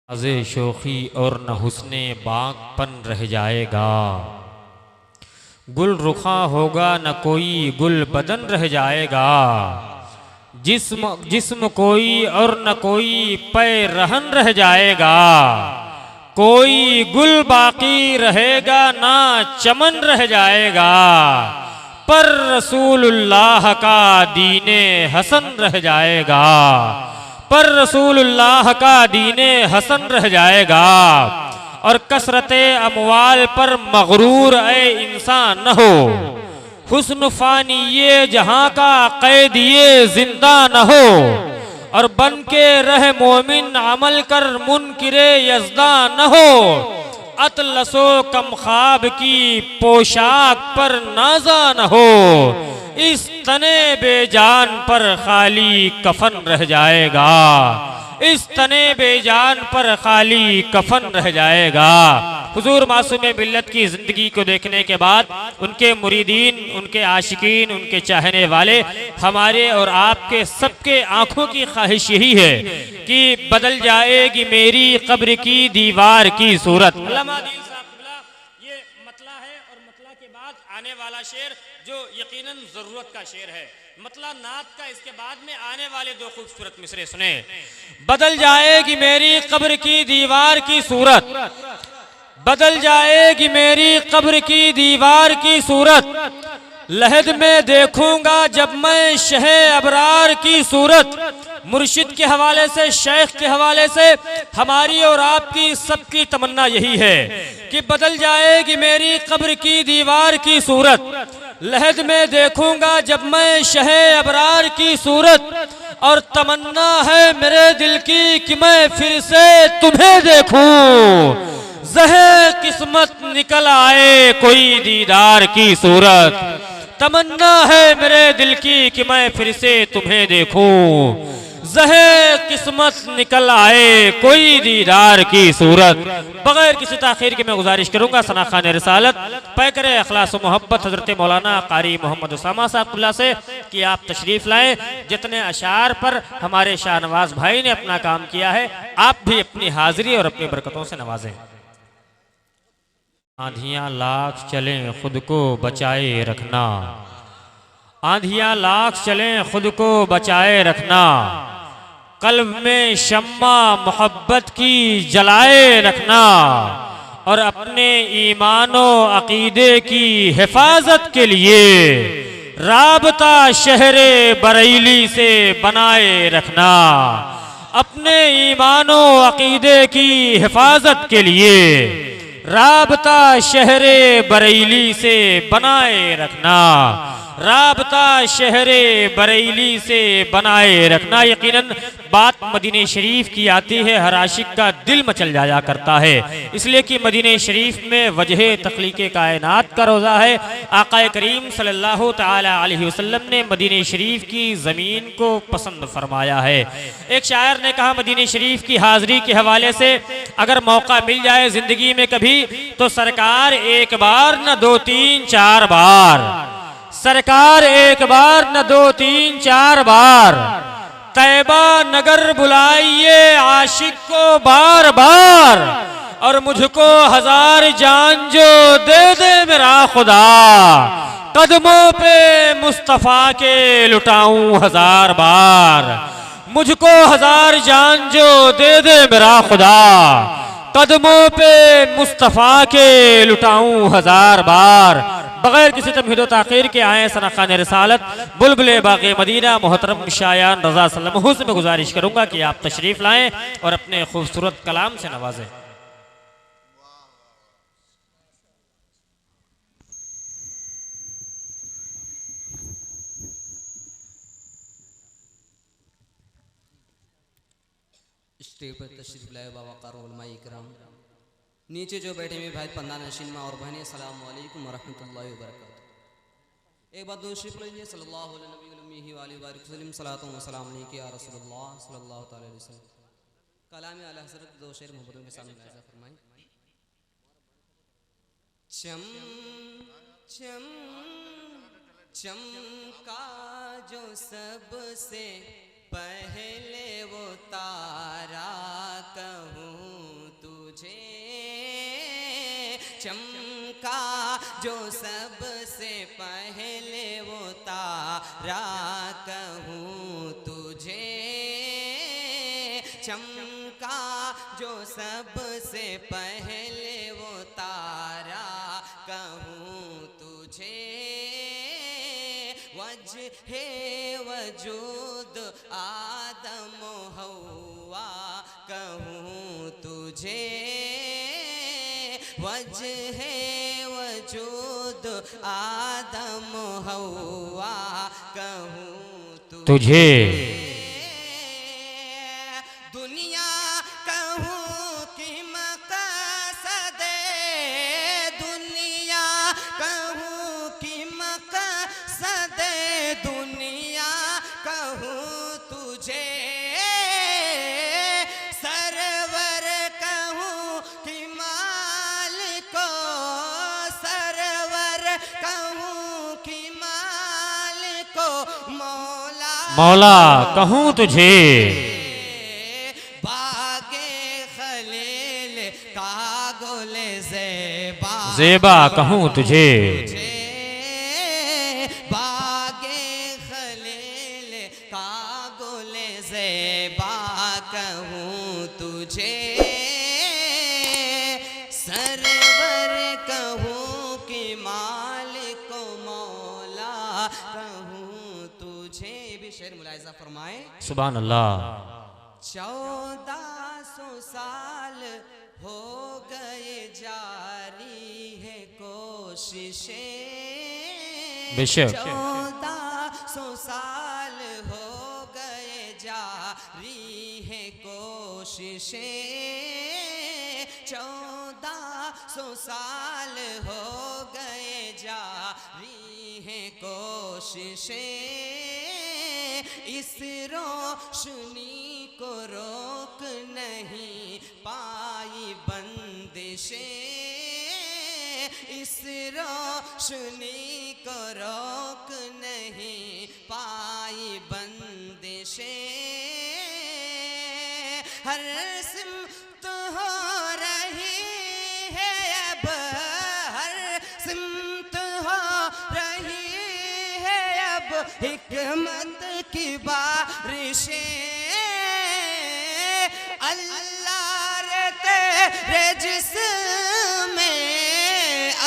अज़े शोखी और न हुस्ने बागपन रह जाएगा। गुल रुखा होगा न कोई गुल बदन रह जाएगा। जिस्म जिस्म कोई और न कोई पै रहन रह जाएगा। कोई गुल बाकी रहेगा ना चमन रह जाएगा। पर रसूलुल्लाह का दीने हसन रह जाएगा। पर रसूलुल्लाह का दीने हसन रह जाएगा। और कसरते अमवाल पर मगरूर ए इंसान न हो। हुस्न फानी ये जहां का कैद ये जिंदा न हो। और बन के रह मोमिन अमल कर मुनकिरे यज़दा न हो। अतलसो कम ख्वाब की पोशाक पर नाजा न हो। इस तने बेजान पर खाली कफन रह जाएगा। इस तने बेजान पर खाली कफन रह जाएगा। हुजूर मासूम मिल्लत की जिंदगी को देखने के बाद उनके मुरीदीन, उनके आशिकीन, उनके चाहने वाले, हमारे और आपके सबके आंखों की ख्वाहिश यही है कि बदल जाएगी मेरी कब्र की दीवार की सूरत। ये मतला है और मतला के बाद आने वाला शेर जो यकीनन जरूरत का शेर है। मतला नात का इसके बाद में आने वाले दो खूबसूरत मिसरे सुने। बदल जाएगी मेरी कब्र की दीवार की सूरत। बदल जाएगी मेरी कब्र की दीवार की सूरत। लहद में देखूंगा जब मैं शह अबरार की सूरत। मुर्शिद के हवाले से, शेख के हवाले से हमारी और आपकी सबकी तमन्ना यही है कि बदल जाएगी मेरी कब्र की दीवार की सूरत। लहद में देखूंगा जब मैं शह अबरार की सूरत। और तमन्ना है मेरे दिल की कि मैं फिर से तुम्हें देखूं। ज़हे किस्मत निकल आए कोई दीदार की सूरत। तमन्ना है मेरे दिल की कि मैं फिर से तुम्हें देखूं। ज़हे किस्मत निकल आए कोई दीदार की सूरत। बगैर किसी ताखीर के मैं गुजारिश करूंगा सना खान रिसालत पैकर अखलास व मोहब्बत हजरत मौलाना कारी मोहम्मद उसामा साहब से कि आप तशरीफ लाएं। जितने अशार पर हमारे शाहनवाज भाई ने अपना काम किया है, आप भी अपनी हाजिरी और अपनी बरकतों से नवाजें। आंधियां लाख चलें खुद को बचाए रखना। आंधियां लाख चलें खुद को बचाए रखना। कल्ब में शम्मा मोहब्बत की जलाए रखना। और अपने ईमानो अकीदे की हिफाजत के लिए राबता शहरे बरेली से बनाए रखना। अपने ईमानो अकीदे की हिफाजत के लिए राबता शहरे बरेली से बनाए रखना। राबता शहरे बरेली से बनाए रखना। यकीनन बात मदीने शरीफ की आती है, हर आशिक का दिल मचल जाया करता है, इसलिए कि मदीने शरीफ में वजह तख्लीक़े कायनात का रोज़ा है। आक़ाए करीम सल्लल्लाहु तआला अलैहि वसल्लम ने मदीने शरीफ की ज़मीन को पसंद फरमाया है। एक शायर ने कहा मदीने शरीफ की हाज़री के हवाले से, अगर मौका मिल जाए ज़िंदगी में कभी तो सरकार एक बार न दो तीन चार बार, सरकार एक बार न दो तीन चार बार तैबा नगर बुलाइए आशिक को बार बार। और मुझको हजार जान जो दे दे मेरा खुदा, कदमों पे मुस्तफा के लुटाऊं हजार बार। मुझको हजार जान जो दे दे मेरा खुदा, कदमों पे मुस्तफा के लुटाऊं हजार बार। बगैर किसी तमहीद व ताख़ीर के आए सना खान रिसालत बुलबुले बाग़े मदीना मोहतरम शायान रज़ा सल्लल्लाहु से मैं गुजारिश करूंगा कि आप तशरीफ लाएं और अपने खूबसूरत कलाम से नवाजें। स्टेज पर तशरीफ लाए बावक़ार उलमाए इकराम, नीचे जो बैठे हुए भाई पंदा नशीन माँ और बहनें, अस्सलामु अलैकुम व रहमतुल्लाहि व बरकातुहू। एक बात दो शरीफ लीजिए सल्लल्लाहु अलैहि वसल्लम सलातो व सलाम अलैहि या रसूलुल्लाह सल्लल्लाहु अलैहि वसल्लम। कलाम आला हज़रत दो शेर मोहब्बतों के सामने लाज़ा फरमाएं। चम चम चमका जो सबसे पहले वो तारा कहूँ तुझे चमका जो सबसे पहले वो तारा कहूँ तुझे चमका जो सबसे पहले वो तारा कहूँ तुझे वजहे वजूद आदम हवा कहूँ तुझे वजहे वजूद आदम हवा कहूँ तुझे दुनिया कहूँ कि मकसदे दुनिया कहूँ कि मकसदे दुनिया कहूँ तुझे सरवर कहूँ कि मालिको सरवर कहूँ कि मालिको मौला मौला कहूँ तुझे ज़ेबा कहूँ तुझे बागे खलील का गुल ज़ेबा कहूँ तुझे सरवर कहूँ कि मालिक मौला कहूँ तुझे। भी शेर मुलाहिज़ा फरमाए सुभान अल्लाह। 1400 साल हो गए जारी है कोशिशें बेशक 1400 साल हो गए जारी है कोशिशें 1400 साल हो गए जारी है कोशिशें इस रोशनी को रोक नहीं पाई बंदिशें इस रोशनी को रोक नहीं पाई बंदिशें हर सिमत हो रही है अब हर सिमत हो रही है अब हिकमत की बारिशें अल्लाह रे तेरे जिस्म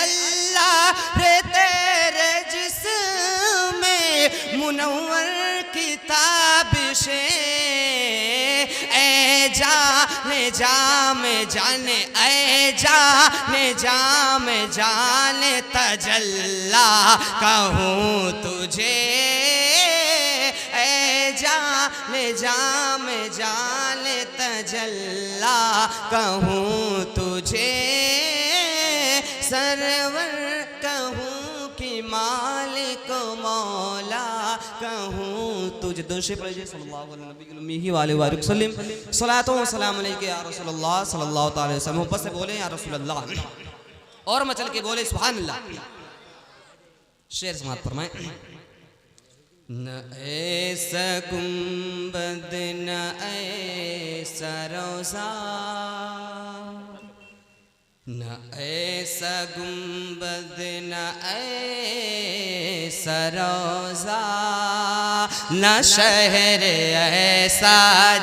अल्लाह रे तेरे जिस्म मुनव्वर की ताबिशें ऐ जाने जाने ऐ जाने जाने तजल्ला कहूँ तुझे जाने तजल्ला कहूँ तुझे सरवर कहूँ कि मालिक मौला कहूँ तुझे। दोषे पढ़िए सल्लल्लाहु अलैहि वसल्लम सलातो व सलाम अलैका या रसूलल्लाह सल्लल्लाहु अलैहि वसल्लम। मोहब्बत से बोले या रसूलल्लाह और मचल के बोले सुभान अल्लाह। शेर समात फरमाए न ऐसा गुंबद न ऐसा रोज़ा न ऐसा गुंबद न ऐसा रोज़ा न शहर ऐसा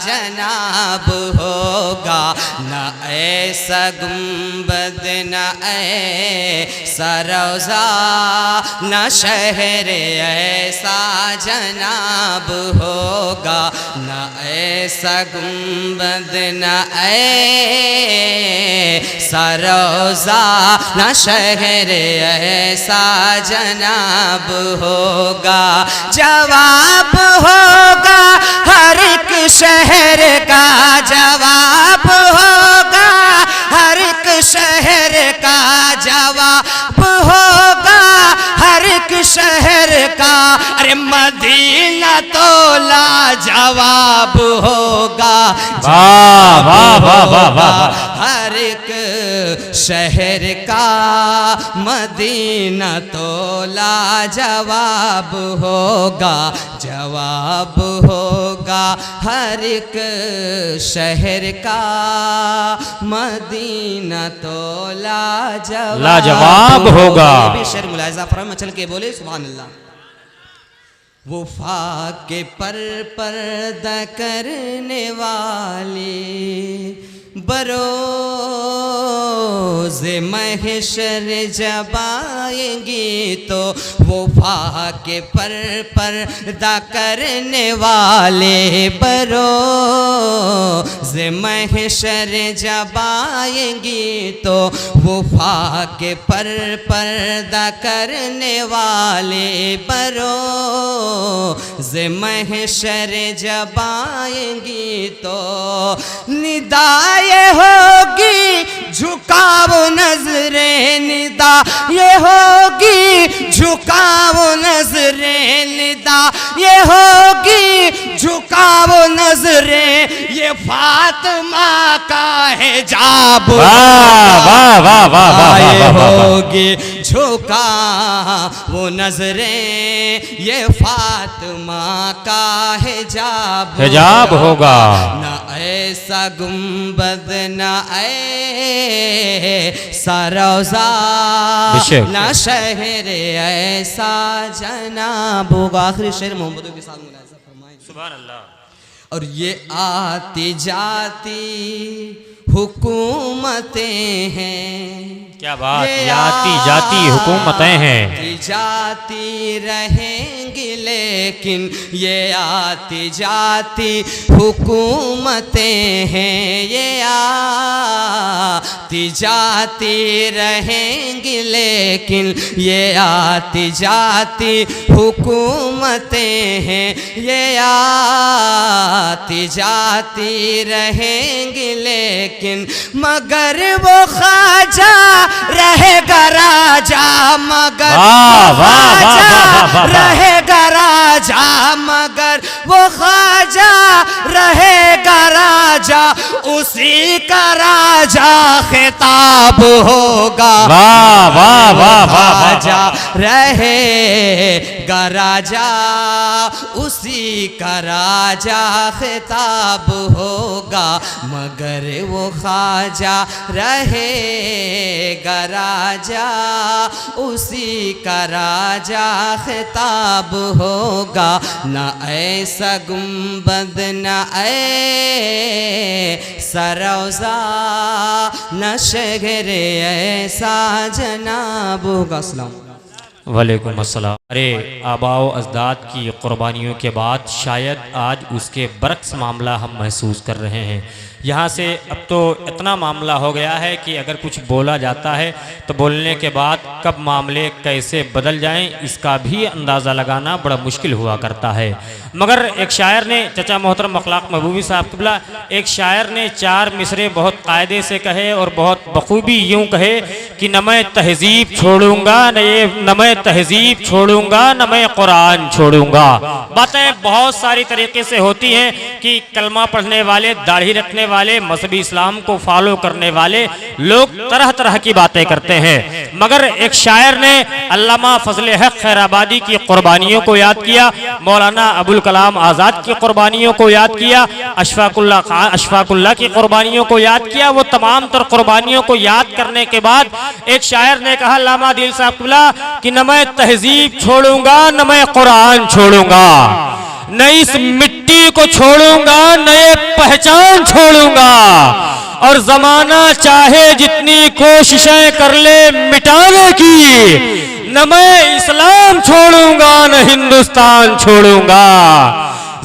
जनाब होगा न ऐसा गुंबद न ऐसा रोज़ा न शहर ऐसा जनाब होगा न ऐसा गुंबद न ऐसा रोज़ा न शहर ऐसा जनाब होगा जवाब होगा हर एक शहर का जवाब होगा हर एक शहर का जवाब होगा हर एक शहर का। अरे मदीना तो लाजवाब होगा वाह वाह वाह वाह वाह। हर एक शहर का मदीना तो लाजवाब होगा, जवाब होगा। हर एक शहर का मदीना तो लाजवाब होगा। शेर मुलाहिजा फरमा चल के बोले सुभान अल्लाह। वफा के पर्दा करने वाले बरोज़ महशर जब आएंगी तो वफा के पर्दा करने वाले बरोज़ महशर जब आएंगी तो वफा के पर्दा करने वाले बरोज़ महशर जब आएंगी तो निदाए होगी झुकाव नजरें, निदा ये होगी झुकाव नजरें, निदा ये होगी झुकाव नजरें। ये फातिमा का है जाब, वाह वाह वाह ये होगी झुका वो नजरें। ये फातिमा का है हिजाब होगा। न ऐसा गुंबद न ऐसा रौज़ा न शहर ऐसा जनाब होगा। आखिरी शेर मोहम्मद के साथ मुलाहिज़ा फरमाएं सुभान अल्लाह। और ये आती जाती हुकूमतें हैं, क्या बात, ये आती जाती हुकूमतें हैं, जाती रहेंगी लेकिन ये आती जाती हुकूमतें हैं। ये आती जाती रहेंगी लेकिन ये आती जाती हुकूमतें हैं। ये आती जाती रहेंगी लेकिन मगर वो ख्वाजा रहेगा राजा, मगर रहेगा राजा, मगर वो ख्वाजा रहेगा राजा। उसी का राजा खिताब होगा। वाह वाह वाह वाह। ख्वाजा रहेगा राजा, उसी का राजा खिताब होगा। मगर वो ख्वाजा रहेगा राजा, उसी का राजा खिताब होगा। न ऐसा गुंबद न ऐसा रौज़ा न शहर ऐसा जनाब होगा। अस्सलाम वालेकुम अस्सलाम। अरे आबाओ अजदाद की कुर्बानियों के बाद शायद आज उसके बरक्स मामला हम महसूस कर रहे हैं। यहाँ से अब तो इतना मामला हो गया है कि अगर कुछ बोला जाता है तो बोलने के बाद कब मामले कैसे बदल जाएं इसका भी अंदाज़ा लगाना बड़ा मुश्किल हुआ करता है। मगर एक शायर ने, चचा मोहतरम अखलाक महबूबी साहब क़िबला, एक शायर ने 4 मिसरे बहुत कायदे से कहे और बहुत बखूबी यूँ कहे कि न मैं तहज़ीब छोड़ूंगा, न मैं तहज़ीब छोड़ूंगा, न मैं कुरान छोड़ूंगा। बातें बहुत सारी तरीके से होती हैं कि कलमा पढ़ने वाले, दाढ़ी रखने वाले, मजहबी इस्लाम को फॉलो करने वाले लोग तरह तरह की बातें करते हैं। मगर एक शायर ने अल्लामा फजले हक खैराबादी की कुर्बानियों को याद किया, मौलाना अबुल कलाम आज़ाद की कुर्बानियों को याद किया, अशफाकुल्लाह की कुर्बानियों को याद किया। वो तमाम तर कुर्बानियों को याद करने के बाद एक शायर ने कहा, अल्लामा दिल साहब क़िबला, कि न मैं तहज़ीब छोड़ूंगा, न मैं कुरान छोड़ूंगा, न इस मिट्टी को छोड़ूंगा, न ये पहचान छोड़ूंगा। और जमाना चाहे जितनी कोशिशें कर ले मिटाने की, न मैं इस्लाम छोड़ूंगा, न हिंदुस्तान छोड़ूंगा।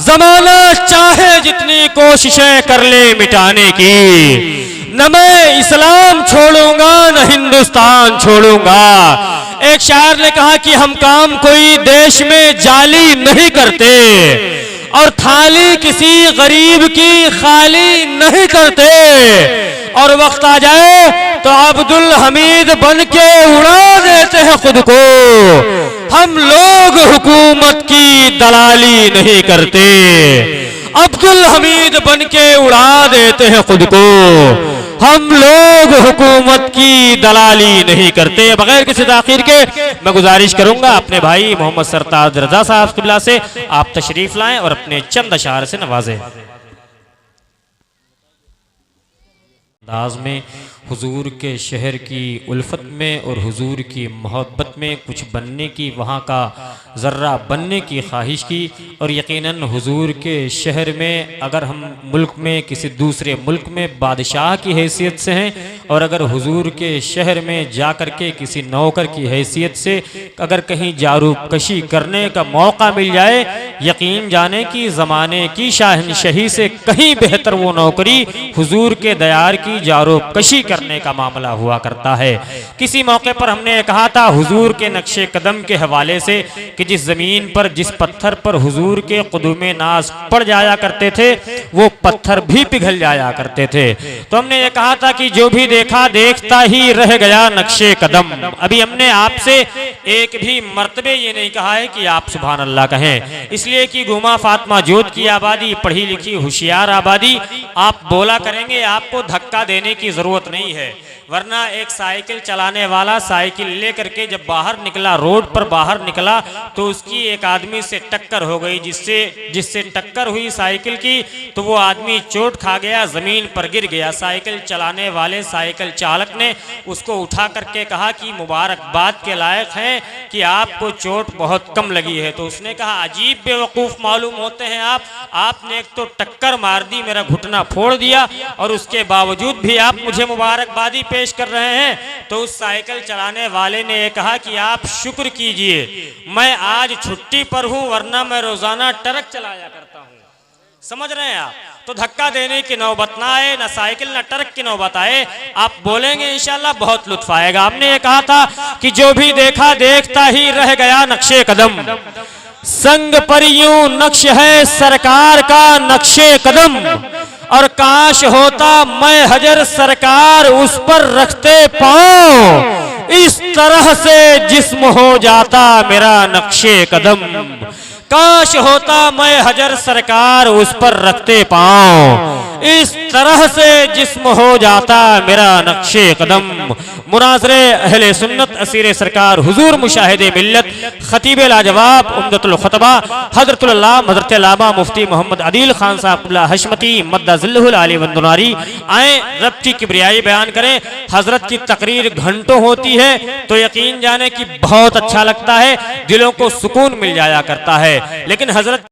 जमाना चाहे जितनी कोशिशें कर ले मिटाने की, न मैं इस्लाम छोड़ूंगा, न हिंदुस्तान छोड़ूंगा। एक शायर ने कहा कि हम काम कोई देश में जाली नहीं करते और थाली किसी गरीब की खाली नहीं करते। और वक्त आ जाए तो अब्दुल हमीद बन के उड़ा देते हैं खुद को। हम लोग हुकूमत की दलाली नहीं करते अब्दुल हमीद बन के उड़ा देते हैं खुद को। हम लोग हुकूमत की दलाली नहीं करते। बगैर किसी ताखीर के मैं गुजारिश करूंगा अपने भाई मोहम्मद सरताज रजा साहब क़िबला से आप तशरीफ लाएं और अपने चंद अशार से नवाजें। अंदाज में हुजूर के शहर की उल्फत में और हुजूर की मोहब्बत में कुछ बनने की, वहाँ का ज़र्रा बनने की ख्वाहिश की। और यकीनन हुजूर के शहर में अगर हम मुल्क में किसी दूसरे मुल्क में बादशाह की हैसियत से हैं और अगर हुजूर के शहर में जा कर के किसी नौकर की हैसियत से अगर कहीं जारूकशी करने का मौका मिल जाए, यकीन जाने कि ज़माने की शाहनशही से कहीं बेहतर वो नौकरी हुजूर के दयार की जारूकशी करने का मामला हुआ करता है। किसी मौके पर हमने कहा था हुजूर के नक्शे कदम के हवाले से कि जिस जमीन पर, जिस पत्थर पर हुजूर के कुदुमे नाज पड़ जाया करते थे वो पत्थर भी पिघल जाया करते थे। तो हमने ये कहा था कि जो भी देखा देखता ही रह गया नक्शे कदम। अभी हमने आपसे एक भी मर्तबे ये नहीं कहा है कि आप सुभान अल्लाह कहें, इसलिए कि गुमा फातिमा जोत की आबादी, पढ़ी लिखी होशियार आबादी, आप बोला करेंगे, आपको धक्का देने की जरूरत नहीं है। वरना एक साइकिल चलाने वाला साइकिल लेकर के जब बाहर निकला, रोड पर बाहर निकला, तो उसकी एक आदमी से टक्कर हो गई। जिससे टक्कर हुई साइकिल की, तो वो आदमी चोट खा गया, जमीन पर गिर गया। साइकिल चलाने वाले साइकिल चालक ने उसको उठा करके कहा कि मुबारकबाद के लायक हैं कि आपको चोट बहुत कम लगी है। तो उसने कहा अजीब बेवकूफ़ मालूम होते हैं आप, आपने एक तो टक्कर मार दी, मेरा घुटना फोड़ दिया और उसके बावजूद भी आप मुझे मुबारकबादी पेश कर रहे हैं। तो उस साइकिल चलाने वाले ने कहा कि आप शुक्र कीजिए मैं आज छुट्टी पर हूं, वरना मैं रोजाना ट्रक चलाया करता हूं। समझ रहे हैं आप? तो धक्का देने की नौबत ना आए, ना साइकिल ना ट्रक की नौबत आए। आप बोलेंगे इंशाल्लाह बहुत लुत्फ आएगा। हमने ये कहा था कि जो भी देखा देखता ही रह गया नक्शे कदम। संग पर यूं नक्श है सरकार का नक्शे कदम, और काश होता मैं हजर सरकार उस पर रखते पाँव, इस तरह से जिस्म हो जाता मेरा नक्शे कदम। काश होता मैं हजर सरकार उस पर रखते पाँव, इस तरह से जिस्म हो जाता मेरा नक्शे कदम। मुनाज़रे अहले सुन्नत असीर सरकार हुजूर मुशाहिदे मिल्लत खतीब लाजवाब उम्दतुल खुतबा हज़रतुल अल्लामा हज़रत अल्लामा मुफ्ती मोहम्मद अदील खान साहब हशमती मद्दज़िल्लहुल आली वंदुनारी आए, रब की किब्रियाई बयान करें। हजरत की तकरीर घंटों होती है तो यकीन जाने की बहुत अच्छा लगता है, दिलों को सुकून मिल जाया करता है। लेकिन हजरत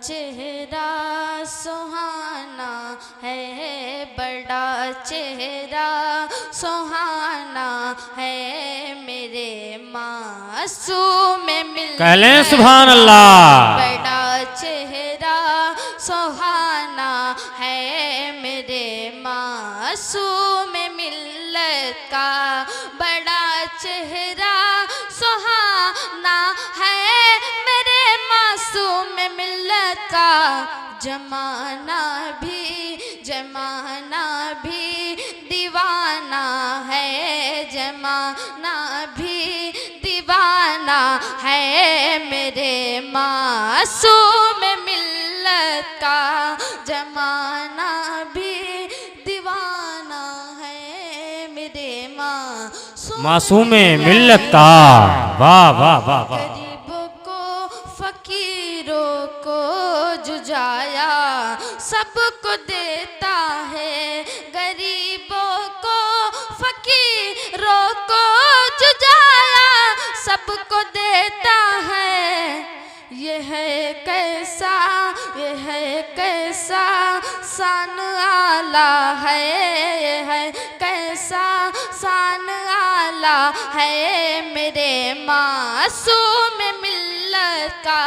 चेहरा सुहाना है, बड़ा चेहरा सुहाना है, मेरे मासूम मिल कह लें सुभान अल्लाह। बड़ा चेहरा सुहाना है, मेरे मासूम मिल्लत का बड़ा चेहरा सुहाना है, मेरे मासूम मिल्लत का। जमाना भी दीवाना है, जमाना भी दीवाना है, मेरे मासूम मिल्लत का। जमाना भी दीवाना है, मेरे मासूम मिल्लत का। वाह वाह वाह वाह। गरीबों को फकीरों को जुझाया सबको देता है, गरीबों को फकीरों को जुझाया सबको देता है। ये है कैसा शान आला है, ये है कैसा शान आला है, मेरे मासूम मिल्लत का।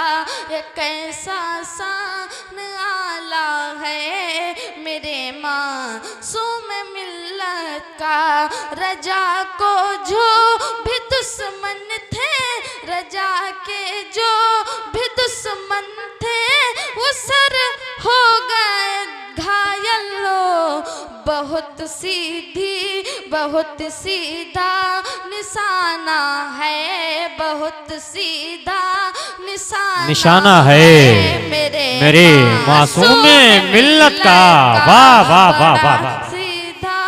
ये कैसा शान आला है, मेरे मासूम मिल्लत का। रजा को जो भी दुश्मन थे, रजा के जो भी दुश्मन थे, वो सर हो गए घायल। बहुत सीधी बहुत सीधा निशाना है, बहुत सीधा निशाना है मेरे मासूम मिल्लत का। वाह वाह वाह वाह वाह। सीधा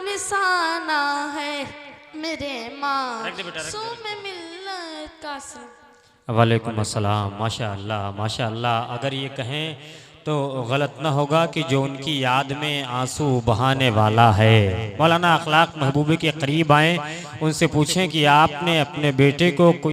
निशाना है मेरे मासूम मिल्लत का। वालेकुम अस्सलाम। माशाअल्लाह माशाअल्लाह। अगर ये कहें तो गलत ना होगा कि जो उनकी याद में आंसू बहाने वाला है। मौलाना अखलाक महबूबे के करीब आए, उनसे पूछें कि आपने अपने बेटे को